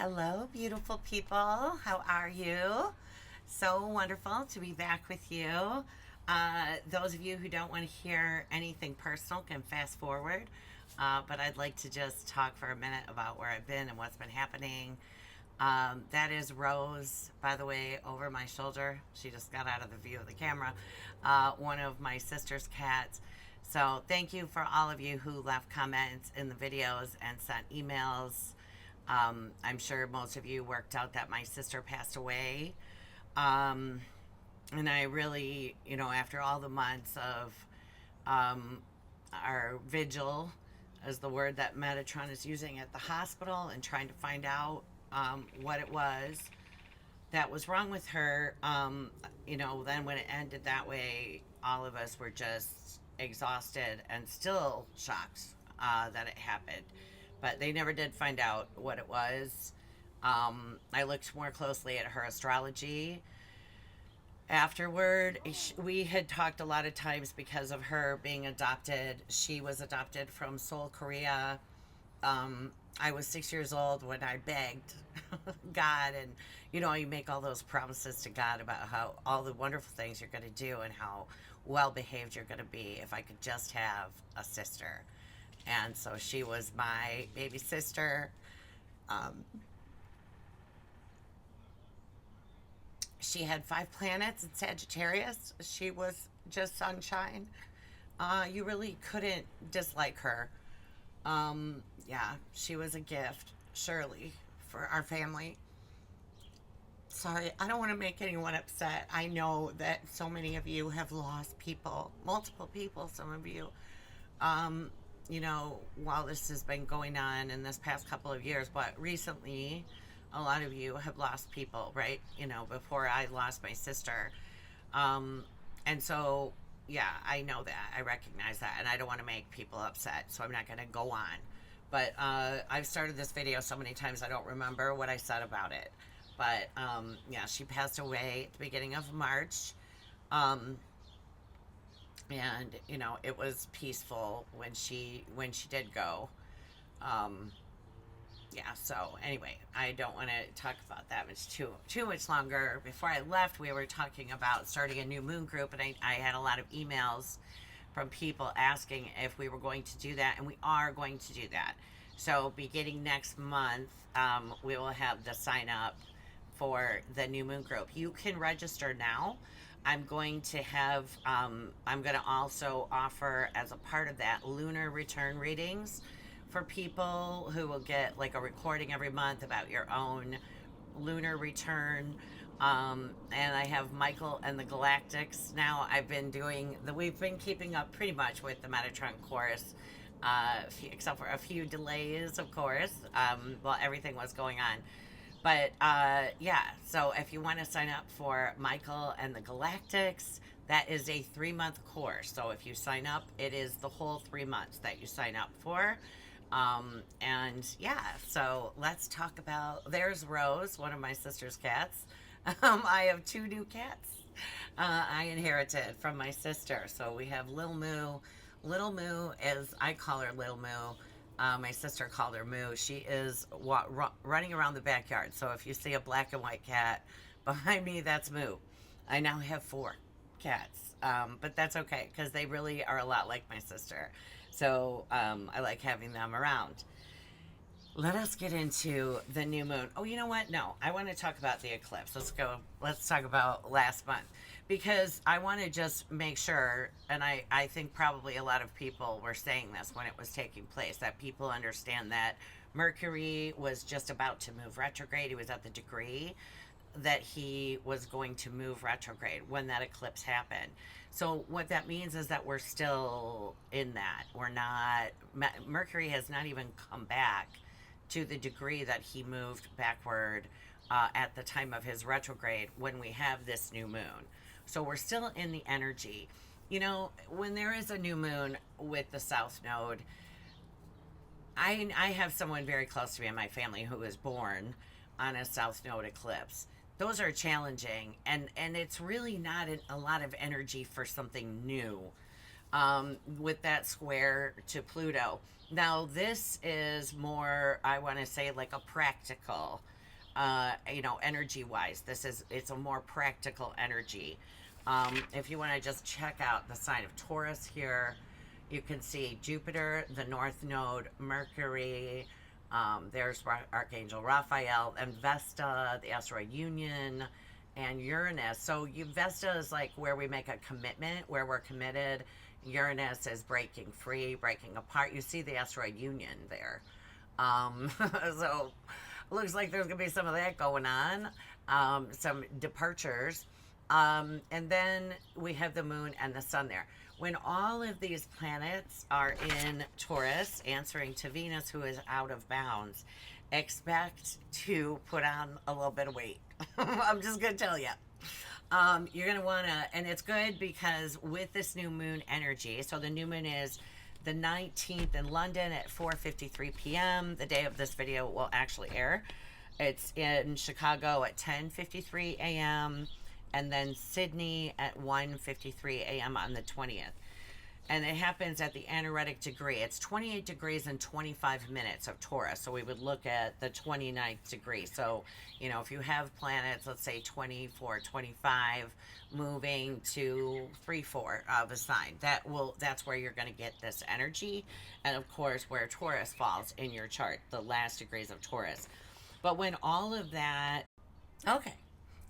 Hello, beautiful people. How are you? So wonderful to be back with you. Those of you who don't want to hear anything personal can fast forward. But I'd like to just talk for a minute about where I've been and what's been happening. That is Rose, by the way, over my shoulder. She just got out of the view of the camera. One of my sister's cats. So thank you for all of you who left comments in the videos and sent emails. I'm sure most of you worked out that my sister passed away. Um, and I really, after all the months of um, our vigil, is the word that Metatron is using at the hospital, and trying to find out what it was that was wrong with her. Then when it ended that way, all of us were just exhausted and still shocked that it happened. But they never did find out what it was. I looked more closely at her astrology afterward. We had talked a lot of times because of her being adopted. She was adopted from Seoul, Korea. I was 6 years old when I begged God, and you make all those promises to God about how all the wonderful things you're going to do and how well behaved you're going to be if I could just have a sister. And so she was my baby sister. Um, she had 5 planets in Sagittarius. She was just sunshine. You really couldn't dislike her. Yeah, she was a gift, surely, for our family. Sorry, I don't want to make anyone upset. I know that so many of you have lost people, multiple people, some of you. Um, while this has been going on in this past couple of years, but recently, a lot of you have lost people, right? Before I lost my sister. Um, and so, yeah, I know that. I recognize that. And I don't want to make people upset. So I'm not going to go on. But I've started this video so many times I don't remember what I said about it. But yeah, she passed away at the beginning of March. Um, and it was peaceful when she did go. Um, yeah, so anyway, I don't want to talk about that much too much longer. Before I left, we were talking about starting a new moon group, and I had a lot of emails from people asking if we were going to do that, and we are going to do that. So beginning next month, we will have the sign up for the new moon group. You can register now. I'm going to also offer, as a part of that, lunar return readings for people who will get like a recording every month about your own lunar return. And I have Michael and the Galactics now. We've been keeping up pretty much with the Metatron course, except for a few delays, of course, while everything was going on. But yeah, so if you want to sign up for Michael and the Galactics, that is a 3-month course. So if you sign up, it is the whole 3 months that you sign up for. And yeah, so let's talk about. There's Rose, one of my sister's cats. I have 2 new cats I inherited from my sister. So we have Lil Moo. Lil Moo is, I call her Lil Moo. My sister called her Moo. She is running around the backyard. So if you see a black and white cat behind me, that's Moo. I now have 4 cats, but that's okay because they really are a lot like my sister. So I like having them around. Let us get into the new moon. Oh, you know what? No, I want to talk about the eclipse. Let's go. Let's talk about last month because I want to just make sure, and I think probably a lot of people were saying this when it was taking place, that people understand that Mercury was just about to move retrograde. He was at the degree that he was going to move retrograde when that eclipse happened. So what that means is that we're still in that. We're not. Mercury has not even come back to the degree that he moved backward at the time of his retrograde when we have this new moon. So we're still in the energy. When there is a new moon with the South Node, I have someone very close to me in my family who was born on a South Node eclipse. Those are challenging, and it's really not a lot of energy for something new. with that square to Pluto. Now, this is more, I want to say, like a practical, energy wise. It's a more practical energy. If you want to just check out the sign of Taurus here, you can see Jupiter, the North Node, Mercury, there's Archangel Raphael, and Vesta, the asteroid Union, and Uranus. So Vesta is like where we make a commitment, where we're committed. Uranus is breaking free, breaking apart. You see the asteroid Union there. So it looks like there's going to be some of that going on, some departures. And then we have the moon and the sun there. When all of these planets are in Taurus, answering to Venus, who is out of bounds, expect to put on a little bit of weight. I'm just going to tell you. You're going to want to, and it's good because with this new moon energy, so the new moon is the 19th in London at 4:53 p.m. The day of this video will actually air. It's in Chicago at 10:53 a.m. and then Sydney at 1:53 a.m. on the 20th. And it happens at the anaretic degree. It's 28 degrees and 25 minutes of Taurus. So we would look at the 29th degree. So, if you have planets, let's say 24, 25, moving to 3, 4 of a sign, that's where you're going to get this energy. And of course, where Taurus falls in your chart, the last degrees of Taurus. But when all of that, okay.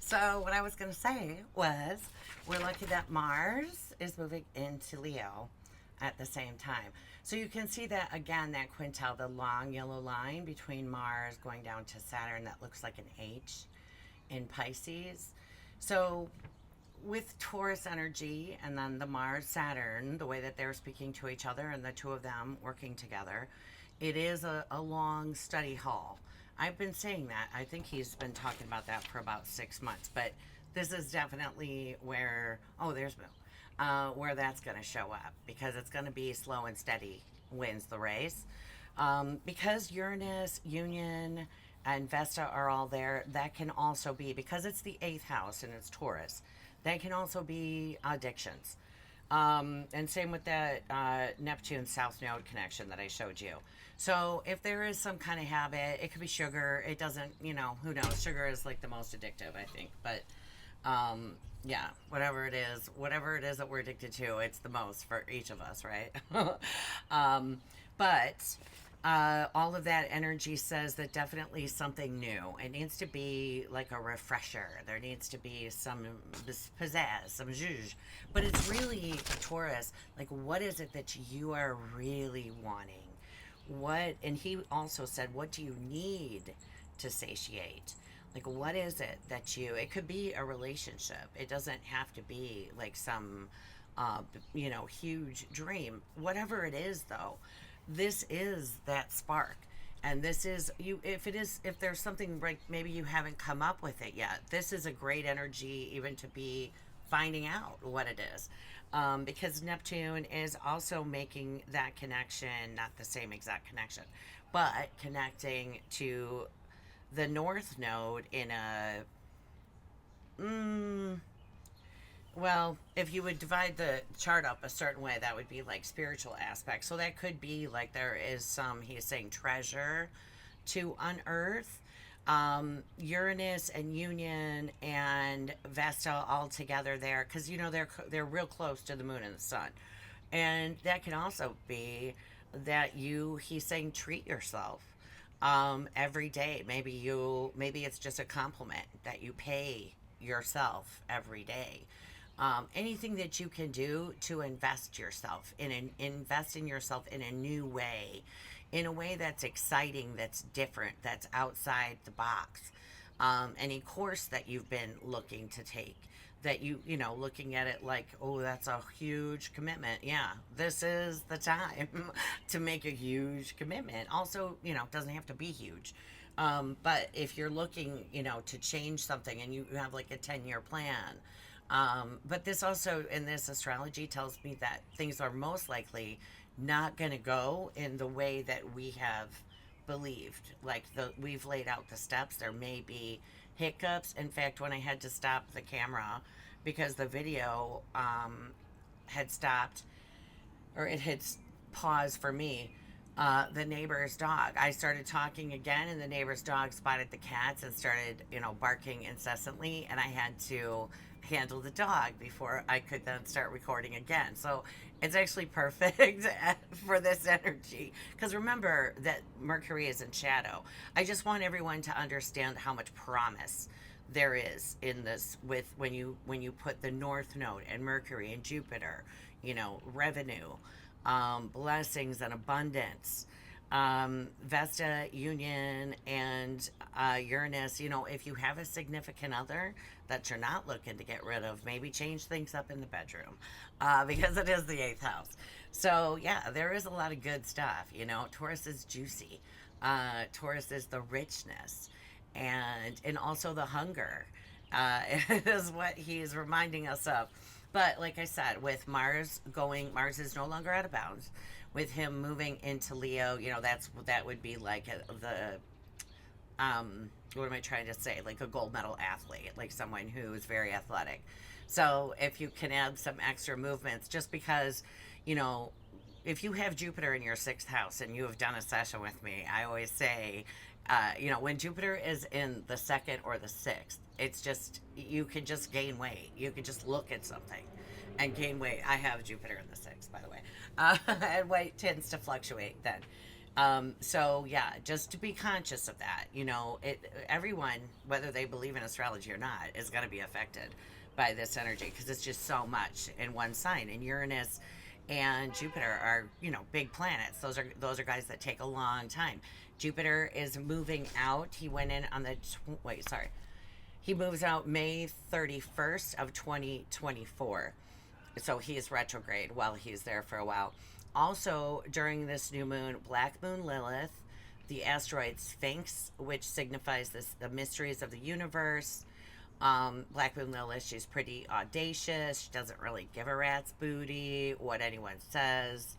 So what I was going to say was, we're lucky that Mars is moving into Leo at the same time. So you can see that, again, that quintile, the long yellow line between Mars going down to Saturn that looks like an H in Pisces. So with Taurus energy and then the Mars Saturn, the way that they're speaking to each other and the two of them working together, it is a long study hall. I've been saying that. I think he's been talking about that for about 6 months. But this is definitely where, there's Bill, where that's going to show up. Because it's going to be slow and steady wins the race. Because Uranus, Union, and Vesta are all there, that can also be, because it's the 8th house and it's Taurus, that can also be addictions. And same with that Neptune South Node connection that I showed you. So if there is some kind of habit, it could be sugar. It doesn't, who knows? Sugar is like the most addictive, I think. But yeah, whatever it is that we're addicted to, it's the most for each of us, right? But all of that energy says that definitely something new. It needs to be like a refresher. There needs to be some pizzazz, some zhuzh. But it's really, Taurus, like, what is it that you are really wanting? And he also said, what do you need to satiate? Like, what is it that it could be a relationship. It doesn't have to be like some, huge dream. Whatever it is, though, this is that spark. And this is, if there's something like maybe you haven't come up with it yet, this is a great energy even to be finding out what it is. Because Neptune is also making that connection, not the same exact connection, but connecting to the North Node in well, if you would divide the chart up a certain way, that would be like spiritual aspects. So that could be like there is some, he's saying, treasure to unearth. Uranus and Union and Vesta all together there, because they're real close to the moon and the sun, and that can also be that he's saying treat yourself every day. Maybe it's just a compliment that you pay yourself every day. Anything that you can do to invest in yourself in a new way, in a way that's exciting, that's different, that's outside the box. Any course that you've been looking to take, that looking at it like, oh, that's a huge commitment. Yeah, this is the time to make a huge commitment. Also, it doesn't have to be huge. But if you're looking, to change something and you have like a 10-year plan, but this also, in this astrology, tells me that things are most likely not going to go in the way that we have believed. Like we've laid out the steps. There may be hiccups. In fact, when I had to stop the camera because the video had stopped, or it hits pause for me. The neighbor's dog. I started talking again, and the neighbor's dog spotted the cats and started, barking incessantly. And I had to handle the dog before I could then start recording again. So it's actually perfect for this energy. Because remember that Mercury is in shadow. I just want everyone to understand how much promise there is in this with when you put the North Node and Mercury and Jupiter, revenue, blessings and abundance, Vesta union and Uranus. If you have a significant other that you're not looking to get rid of, maybe change things up in the bedroom, because it is the eighth house. So yeah, there is a lot of good stuff. Taurus is juicy. Taurus is the richness, and also the hunger. Is what he's reminding us of. But like I said, with Mars is no longer out of bounds. With him moving into Leo, that would be like what am I trying to say? Like a gold medal athlete, like someone who is very athletic. So if you can add some extra movements, just because, you know, if you have Jupiter in your sixth house and you have done a session with me, I always say, when Jupiter is in the second or the sixth, it's just, you can just gain weight. You can just look at something and gain weight. I have Jupiter in the sixth, by the way. And weight tends to fluctuate then. So yeah, just to be conscious of that. Everyone, whether they believe in astrology or not, is going to be affected by this energy because it's just so much in one sign. And Uranus and Jupiter are, big planets. Those are guys that take a long time. Jupiter is moving out. He went in on the he moves out May 31st of 2024. So he is retrograde while he's there for a while. Also, during this new moon, Black Moon Lilith, the asteroid Sphinx, which signifies the mysteries of the universe. Black Moon Lilith, she's pretty audacious. She doesn't really give a rat's booty what anyone says.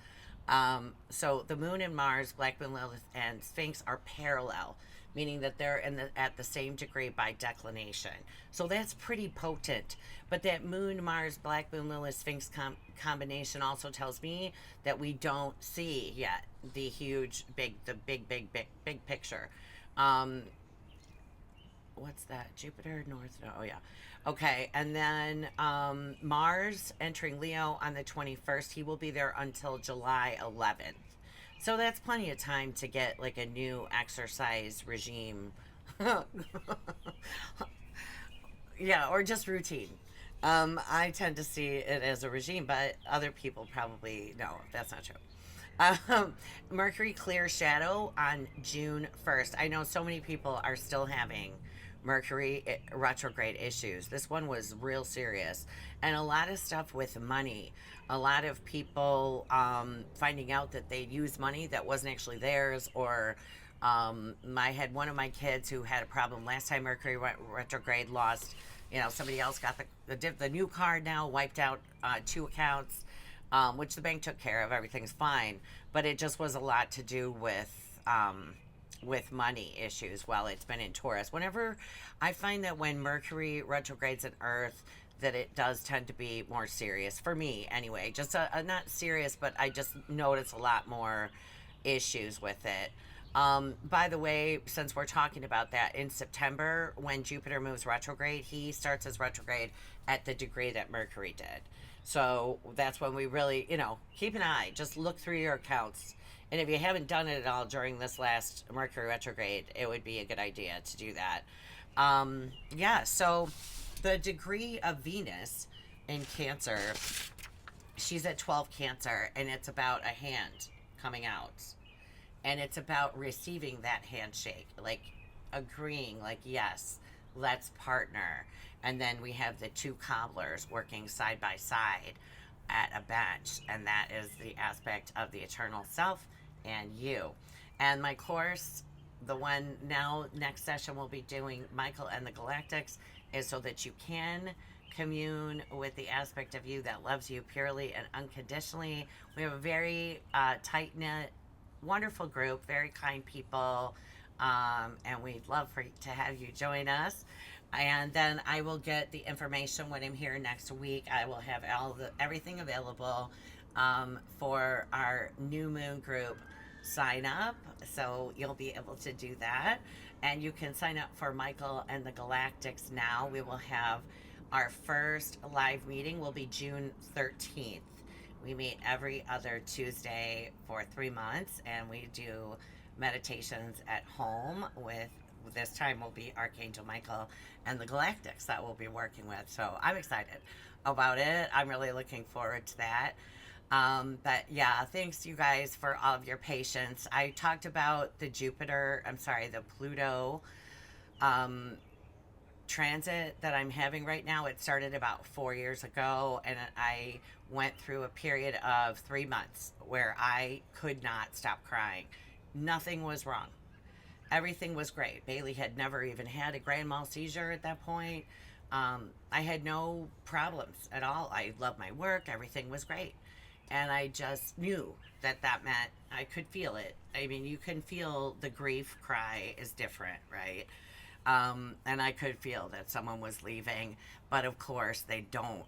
So the moon and Mars, Black Moon Lilith, and Sphinx are parallel, meaning that they're at the same degree by declination. So that's pretty potent. But that moon, Mars, Black Moon Lilith, Sphinx combination also tells me that we don't see yet the big picture. What's that? Jupiter, North? Oh, yeah. Okay, and then Mars entering Leo on the 21st. He will be there until July 11th. So that's plenty of time to get like a new exercise regime. Yeah, or just routine. I tend to see it as a regime, but other people probably, no, that's not true. Mercury clear shadow on June 1st. I know so many people are still having Mercury retrograde issues. This one was real serious. And a lot of stuff with money. A lot of people finding out that they used money that wasn't actually theirs, or I had one of my kids who had a problem last time Mercury retrograde, lost, somebody else got the new card now, wiped out two accounts, which the bank took care of. Everything's fine. But it just was a lot to do with money issues while it's been in Taurus. Whenever I find that when Mercury retrogrades in Earth, that it does tend to be more serious for me anyway. Just not serious, but I just notice a lot more issues with it. By the way, since we're talking about that, in September, when Jupiter moves retrograde, he starts his retrograde at the degree that Mercury did. So that's when we really, keep an eye. Just look through your accounts. And if you haven't done it at all during this last Mercury retrograde, it would be a good idea to do that. So the degree of Venus in Cancer, she's at 12 Cancer, and it's about a hand coming out. And it's about receiving that handshake, like agreeing, like, yes, let's partner. And then we have the two cobblers working side by side at a bench, and that is the aspect of the eternal self and you. And my course, the one now, next session we'll be doing Michael and the Galactics, is so that you can commune with the aspect of you that loves you purely and unconditionally. We have a very tight-knit, wonderful group, very kind people, and we'd love to have you join us. And then I will get the information when I'm here next week. I will have everything available. for our new moon group sign up. So you'll be able to do that. And you can sign up for Michael and the Galactics now. We will have our first live meeting will be June 13th. We meet every other Tuesday for 3 months, and we do meditations at home with this time will be Archangel Michael and the Galactics that we'll be working with. So I'm excited about it. I'm really looking forward to that. But yeah, thanks you guys for all of your patience. I talked about the Pluto um, transit that I'm having right now. It started about 4 years ago, and I went through a period of 3 months where I could not stop crying. Nothing was wrong. Everything was great. Bailey had never even had a grand mal seizure at that point. I had no problems at all. I loved my work. Everything was great. And I just knew that that meant I could feel it. I mean, you can feel the grief cry is different, right? And I could feel that someone was leaving, but of course they don't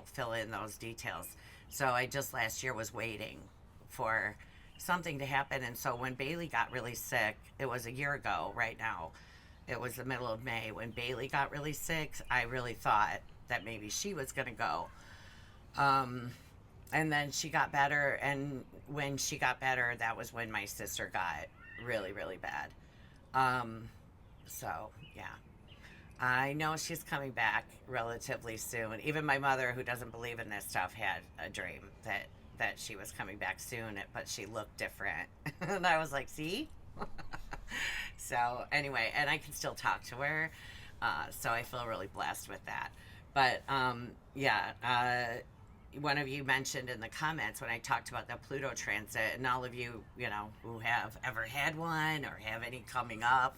fill in those details. So I just last year was waiting for something to happen. And so when Bailey got really sick, it was a year ago right now. It was the middle of May when Bailey got really sick. I really thought that maybe she was going to go. Um, and then she got better. And when she got better, that was when my sister got really, really bad. Um, so, yeah. I know she's coming back relatively soon. Even my mother, who doesn't believe in this stuff, had a dream that she was coming back soon, but she looked different. And I was like, see? So, anyway, and I can still talk to her. So I feel really blessed with that. But, yeah, one of you mentioned in the comments when I talked about the Pluto transit, and all of you, who have ever had one or have any coming up,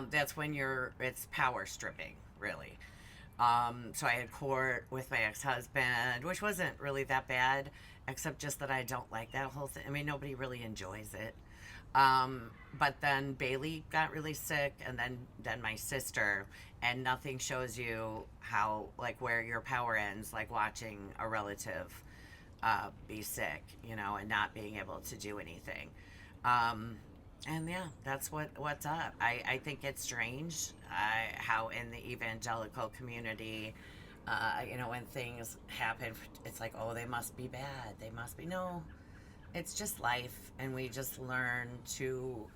that's when it's power stripping, really. So I had court with my ex-husband, which wasn't really that bad, except just that I don't like that whole thing. I mean, nobody really enjoys it. But then Bailey got really sick, and then my sister, and nothing shows you how, like, where your power ends, like watching a relative be sick, and not being able to do anything. And yeah, that's what's up. I think it's strange how in the evangelical community, when things happen, it's like, oh, they must be bad. They must be. No, it's just life. And we just learn to,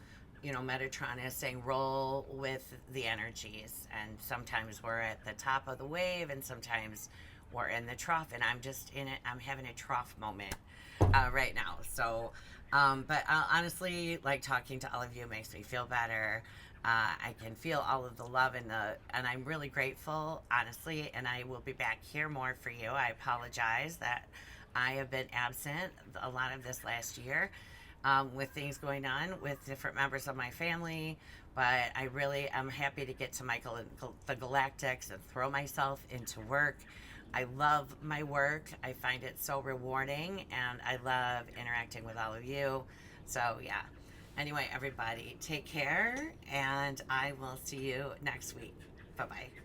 Metatron is saying roll with the energies. And sometimes we're at the top of the wave, and sometimes we're in the trough. And I'm just in it. I'm having a trough moment right now. So, but honestly, like talking to all of you makes me feel better. I can feel all of the love and I'm really grateful, honestly. And I will be back here more for you. I apologize that I have been absent a lot of this last year with things going on with different members of my family. But I really am happy to get to Michael and the Galactics and throw myself into work. I love my work. I find it so rewarding, and I love interacting with all of you. So, yeah. Anyway, everybody, take care, and I will see you next week. Bye-bye.